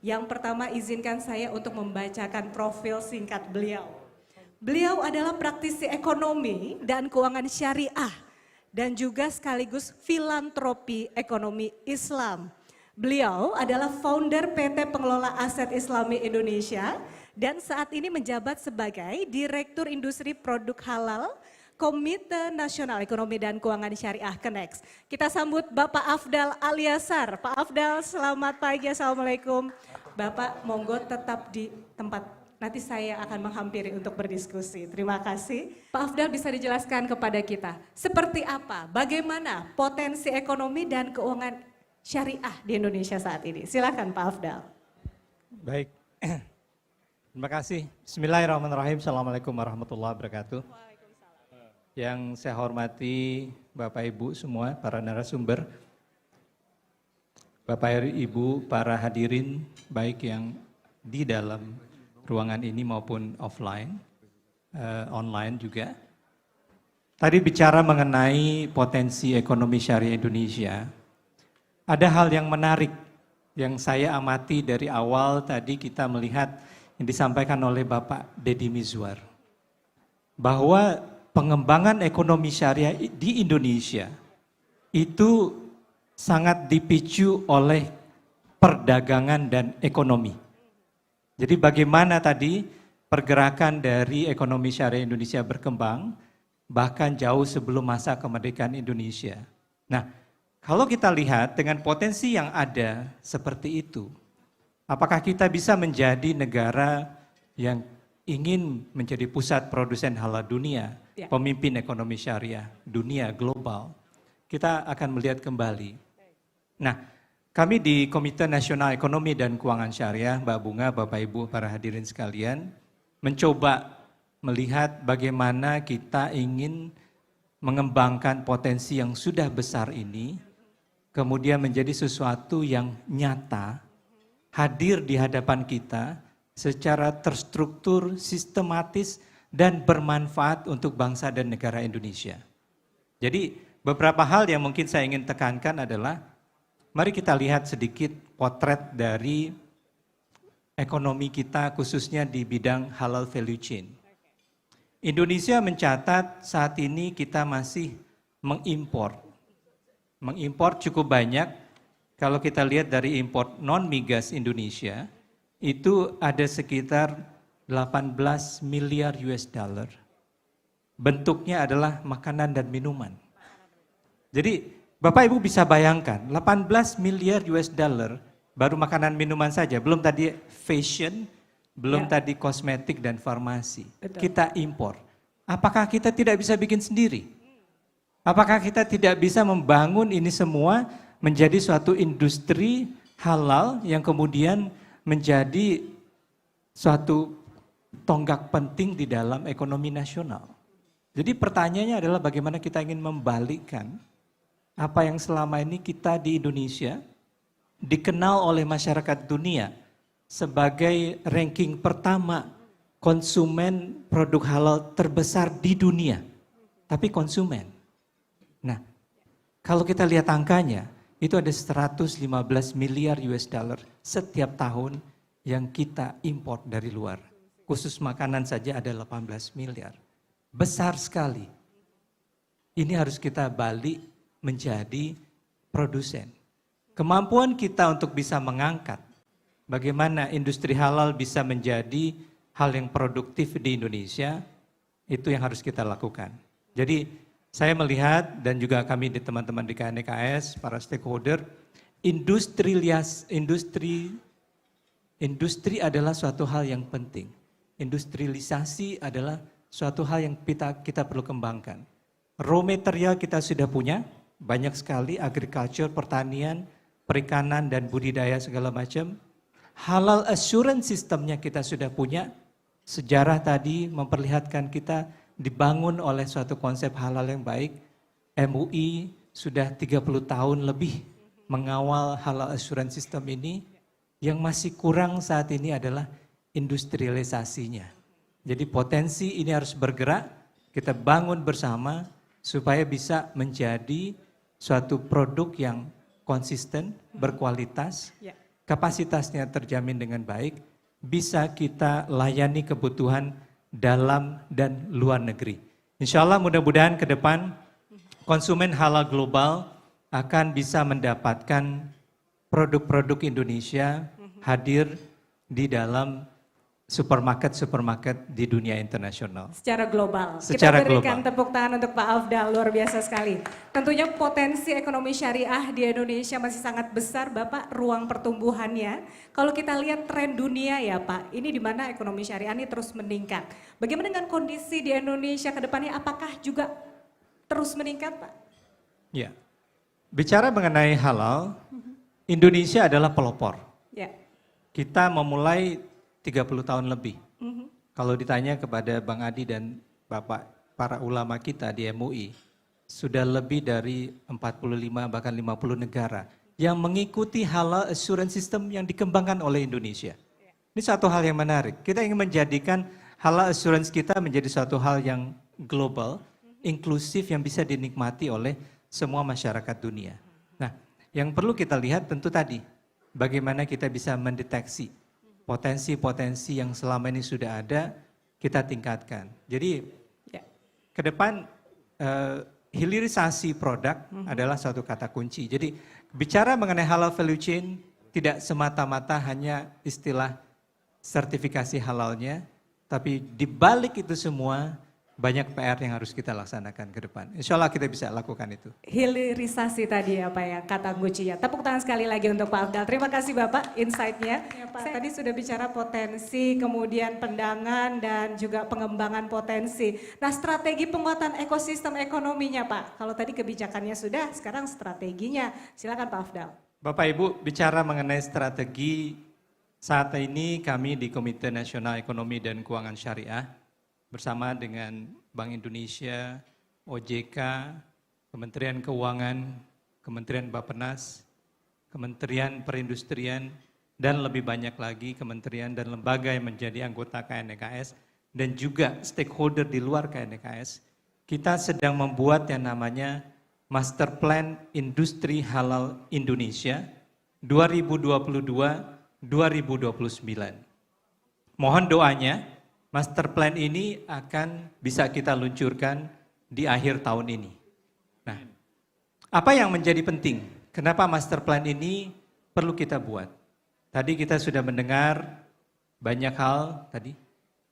Yang pertama izinkan saya untuk membacakan profil singkat beliau. Beliau adalah praktisi ekonomi dan keuangan syariah dan juga sekaligus filantropi ekonomi Islam. Beliau adalah founder PT Pengelola Aset Islami Indonesia dan saat ini menjabat sebagai Direktur Industri Produk Halal Komite Nasional Ekonomi dan Keuangan Syariah Kenex. Kita sambut Bapak Afdal Aliasar. Pak Afdal, selamat pagi, Assalamualaikum. Bapak, monggo tetap di tempat, nanti saya akan menghampiri untuk berdiskusi. Terima kasih. Pak Afdal bisa dijelaskan kepada kita, seperti apa, bagaimana potensi ekonomi dan keuangan syariah di Indonesia saat ini. Silakan Pak Afdal. Baik, terima kasih. Bismillahirrahmanirrahim. Assalamualaikum warahmatullahi wabarakatuh. Yang saya hormati Bapak Ibu semua, para narasumber, Bapak Ibu, para hadirin, baik yang di dalam ruangan ini maupun offline, online juga. Tadi bicara mengenai potensi ekonomi syariah Indonesia, ada hal yang menarik yang saya amati dari awal tadi kita melihat yang disampaikan oleh Bapak Deddy Mizwar. Bahwa pengembangan ekonomi syariah di Indonesia itu sangat dipicu oleh perdagangan dan ekonomi. Jadi bagaimana tadi pergerakan dari ekonomi syariah Indonesia berkembang bahkan jauh sebelum masa kemerdekaan Indonesia. Nah, kalau kita lihat dengan potensi yang ada seperti itu, apakah kita bisa menjadi negara yang ingin menjadi pusat produsen halal dunia, pemimpin ekonomi syariah dunia global? Kita akan melihat kembali. Nah, kami di Komite Nasional Ekonomi dan Keuangan Syariah, Mbak Bunga, Bapak Ibu, para hadirin sekalian, mencoba melihat bagaimana kita ingin mengembangkan potensi yang sudah besar ini, kemudian menjadi sesuatu yang nyata, hadir di hadapan kita, secara terstruktur, sistematis, dan bermanfaat untuk bangsa dan negara Indonesia. Jadi beberapa hal yang mungkin saya ingin tekankan adalah, mari kita lihat sedikit potret dari ekonomi kita khususnya di bidang halal value chain. Indonesia mencatat saat ini kita masih mengimpor cukup banyak. Kalau kita lihat dari impor non-migas Indonesia, itu ada sekitar 18 miliar US dollar. Bentuknya adalah makanan dan minuman. Jadi Bapak Ibu bisa bayangkan 18 miliar US dollar baru makanan minuman saja, belum tadi fashion, belum tadi kosmetik dan farmasi. Betul. Kita impor. Apakah kita tidak bisa bikin sendiri? Apakah kita tidak bisa membangun ini semua menjadi suatu industri halal yang kemudian menjadi suatu tonggak penting di dalam ekonomi nasional? Jadi pertanyaannya adalah bagaimana kita ingin membalikkan apa yang selama ini kita di Indonesia dikenal oleh masyarakat dunia sebagai ranking pertama konsumen produk halal terbesar di dunia, tapi konsumen. Nah, kalau kita lihat angkanya, itu ada 115 miliar US dollar setiap tahun yang kita impor dari luar. Khusus makanan saja ada 18 miliar. Besar sekali. Ini harus kita balik menjadi produsen. Kemampuan kita untuk bisa mengangkat bagaimana industri halal bisa menjadi hal yang produktif di Indonesia, itu yang harus kita lakukan. Jadi saya melihat dan juga kami di teman-teman di KNKS, para stakeholder, industri adalah suatu hal yang penting. Industrialisasi adalah suatu hal yang kita perlu kembangkan. Raw material kita sudah punya, banyak sekali, agriculture, pertanian, perikanan dan budidaya segala macam. Halal assurance sistemnya kita sudah punya. Sejarah tadi memperlihatkan kita dibangun oleh suatu konsep halal yang baik. MUI sudah 30 tahun lebih mengawal halal assurance system ini. Yang masih kurang saat ini adalah industrialisasinya. Jadi potensi ini harus bergerak, kita bangun bersama supaya bisa menjadi suatu produk yang konsisten, berkualitas, kapasitasnya terjamin dengan baik, bisa kita layani kebutuhan dalam dan luar negeri. Insya Allah mudah-mudahan ke depan konsumen halal global akan bisa mendapatkan produk-produk Indonesia hadir di dalam supermarket-supermarket di dunia internasional. Secara global. Secara Kita berikan global. tepuk tangan untuk Pak Afdal, luar biasa sekali. Tentunya potensi ekonomi syariah di Indonesia masih sangat besar Bapak, ruang pertumbuhannya. Kalau kita lihat tren dunia ya Pak, ini di mana ekonomi syariah ini terus meningkat. Bagaimana dengan kondisi di Indonesia ke depannya, apakah juga terus meningkat Pak? Ya, bicara mengenai halal, Indonesia adalah pelopor. Ya. Kita memulai 30 tahun lebih. Kalau ditanya kepada Bang Adi dan Bapak para ulama kita di MUI, sudah lebih dari 45 bahkan 50 negara yang mengikuti halal assurance system yang dikembangkan oleh Indonesia. Ini satu hal yang menarik. Kita ingin menjadikan halal assurance kita menjadi suatu hal yang global, inklusif yang bisa dinikmati oleh semua masyarakat dunia. Nah, yang perlu kita lihat tentu tadi, bagaimana kita bisa mendeteksi potensi-potensi yang selama ini sudah ada, kita tingkatkan. Jadi ke depan hilirisasi produk adalah suatu kata kunci. Jadi bicara mengenai halal value chain tidak semata-mata hanya istilah sertifikasi halalnya, tapi di balik itu semua banyak PR yang harus kita laksanakan ke depan. Insya Allah kita bisa lakukan itu. Hilirisasi tadi ya Pak ya, kata kuncinya. Tepuk tangan sekali lagi untuk Pak Afdal. Terima kasih Bapak insight-nya. Ya, Pak, tadi sudah bicara potensi, kemudian pendangan dan juga pengembangan potensi. Nah strategi penguatan ekosistem ekonominya Pak. Kalau tadi kebijakannya sudah, sekarang strateginya. Silakan Pak Afdal. Bapak Ibu bicara mengenai strategi, saat ini kami di Komite Nasional Ekonomi dan Keuangan Syariah bersama dengan Bank Indonesia, OJK, Kementerian Keuangan, Kementerian Bappenas, Kementerian Perindustrian, dan lebih banyak lagi kementerian dan lembaga yang menjadi anggota KNEKS, dan juga stakeholder di luar KNEKS, kita sedang membuat yang namanya Master Plan Industri Halal Indonesia 2022-2029. Mohon doanya, Master Plan ini akan bisa kita luncurkan di akhir tahun ini. Nah, apa yang menjadi penting? Kenapa Master Plan ini perlu kita buat? Tadi kita sudah mendengar banyak hal tadi.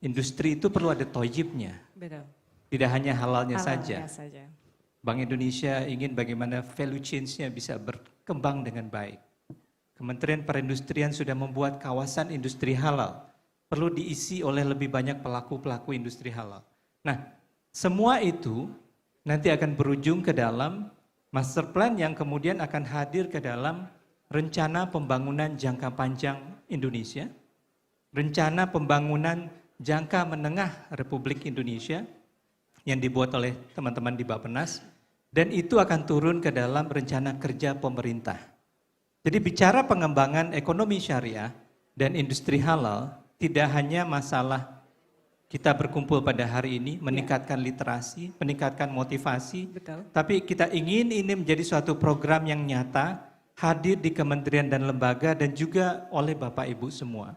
Industri itu perlu ada toyibnya. Betul. Tidak hanya halalnya Halalnya saja. Bank Indonesia ingin bagaimana value chain-nya bisa berkembang dengan baik. Kementerian Perindustrian sudah membuat kawasan industri halal. Perlu diisi oleh lebih banyak pelaku-pelaku industri halal. Nah, semua itu nanti akan berujung ke dalam master plan yang kemudian akan hadir ke dalam rencana pembangunan jangka panjang Indonesia, rencana pembangunan jangka menengah Republik Indonesia yang dibuat oleh teman-teman di Bappenas, dan itu akan turun ke dalam rencana kerja pemerintah. Jadi bicara pengembangan ekonomi syariah dan industri halal, tidak hanya masalah kita berkumpul pada hari ini, meningkatkan literasi, meningkatkan motivasi, Betul. tapi kita ingin ini menjadi suatu program yang nyata, hadir di kementerian dan lembaga dan juga oleh Bapak Ibu semua.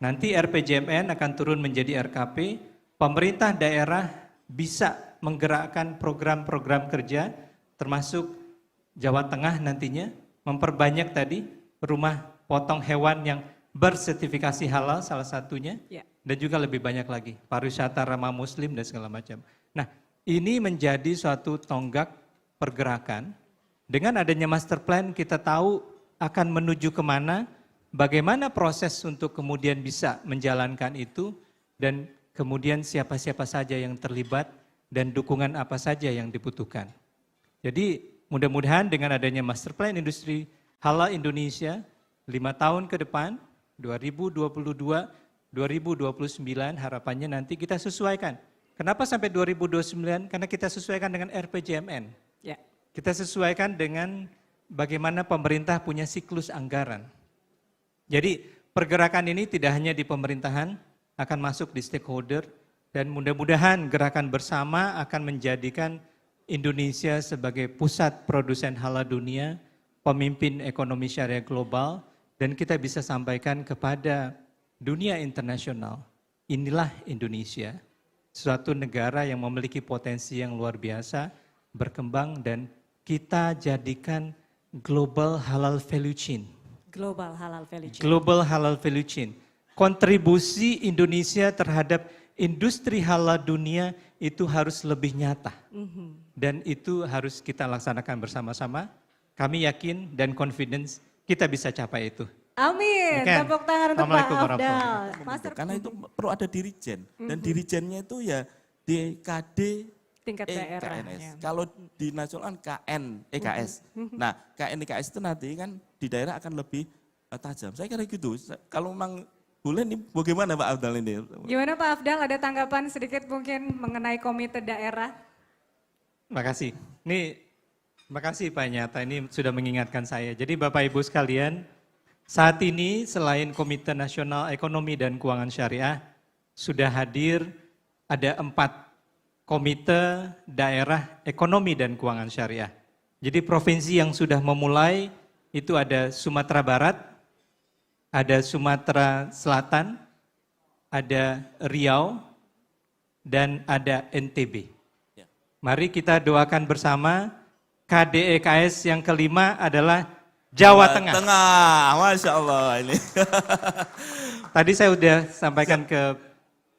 Nanti RPJMN akan turun menjadi RKP, pemerintah daerah bisa menggerakkan program-program kerja, termasuk Jawa Tengah nantinya, memperbanyak tadi rumah potong hewan yang bersertifikasi halal salah satunya, dan juga lebih banyak lagi, pariwisata ramah muslim dan segala macam. Nah, ini menjadi suatu tonggak pergerakan. Dengan adanya master plan kita tahu akan menuju kemana, bagaimana proses untuk kemudian bisa menjalankan itu, dan kemudian siapa-siapa saja yang terlibat, dan dukungan apa saja yang dibutuhkan. Jadi mudah-mudahan dengan adanya master plan industri halal Indonesia, 5 tahun ke depan, 2022-2029 harapannya nanti kita sesuaikan. Kenapa sampai 2029? Karena kita sesuaikan dengan RPJMN. Ya. Kita sesuaikan dengan bagaimana pemerintah punya siklus anggaran. Jadi pergerakan ini tidak hanya di pemerintahan, akan masuk di stakeholder, dan mudah-mudahan gerakan bersama akan menjadikan Indonesia sebagai pusat produsen halal dunia, pemimpin ekonomi syariah global, dan kita bisa sampaikan kepada dunia internasional, inilah Indonesia, suatu negara yang memiliki potensi yang luar biasa, berkembang dan kita jadikan global halal value chain. Global halal value chain. Global halal value chain. Kontribusi Indonesia terhadap industri halal dunia itu harus lebih nyata. Dan itu harus kita laksanakan bersama-sama. Kami yakin dan confidence kita bisa capai itu. Amin. Oke. Tepuk tangan untuk Pak Assalamualaikum Afdal. warahmatullahi Master Karena itu perlu ada dirijen dan dirijennya itu ya DKD tingkat daerah. KNS. Ya. Kalau di nasional KN EKS. Nah, KN EKS itu nanti kan di daerah akan lebih tajam. Saya kira gitu. Kalau memang boleh nih bagaimana Pak Afdal ini? Gimana Pak Afdal, ada tanggapan sedikit mungkin mengenai komite daerah? Makasih. Makasih Pak Nyata, ini sudah mengingatkan saya. Jadi Bapak Ibu sekalian, saat ini selain Komite Nasional Ekonomi dan Keuangan Syariah, sudah hadir ada 4 komite daerah ekonomi dan keuangan syariah. Jadi provinsi yang sudah memulai itu ada Sumatera Barat, ada Sumatera Selatan, ada Riau, dan ada NTB. Ya. Mari kita doakan bersama KDEKS yang kelima adalah Jawa Tengah. Masya Allah ini. Tadi saya sudah sampaikan ke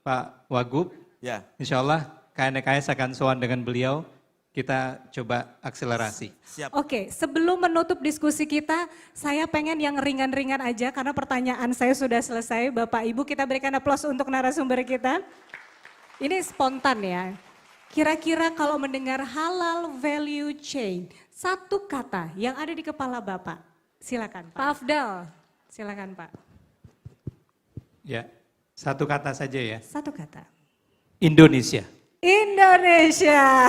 Pak Wagub, Ya. insya Allah KNKS akan sowan dengan beliau, kita coba akselerasi. Siap. Oke, sebelum menutup diskusi kita, saya pengen yang ringan-ringan aja karena pertanyaan saya sudah selesai. Bapak Ibu, kita berikan aplaus untuk narasumber kita. Ini spontan ya. Kira-kira kalau mendengar halal value chain, satu kata yang ada di kepala Bapak. Silakan Pak Afdal, silakan Pak. Ya, satu kata saja ya. Satu kata. Indonesia. Indonesia.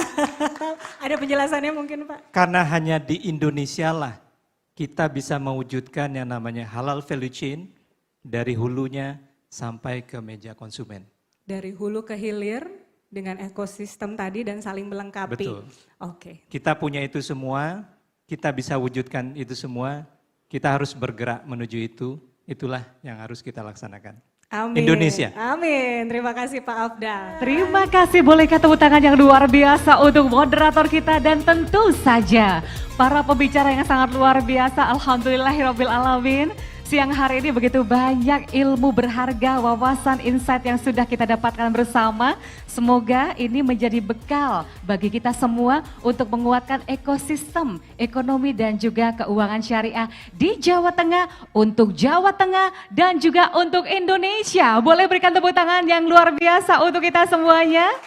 Ada penjelasannya mungkin Pak? Karena hanya di Indonesia lah kita bisa mewujudkan yang namanya halal value chain dari hulunya sampai ke meja konsumen. Dari hulu ke hilir dengan ekosistem tadi dan saling melengkapi. Betul. Oke. Kita punya itu semua, kita bisa wujudkan itu semua, kita harus bergerak menuju itu, itulah yang harus kita laksanakan. Amin. Indonesia. Amin. Terima kasih Pak Afdal. Terima kasih, bolehkah tepuk tangan yang luar biasa untuk moderator kita dan tentu saja para pembicara yang sangat luar biasa. Alhamdulillahirabbil alamin. Siang hari ini begitu banyak ilmu berharga, wawasan, insight yang sudah kita dapatkan bersama. Semoga ini menjadi bekal bagi kita semua untuk menguatkan ekosistem ekonomi dan juga keuangan syariah di Jawa Tengah, untuk Jawa Tengah dan juga untuk Indonesia. Boleh berikan tepuk tangan yang luar biasa untuk kita semuanya.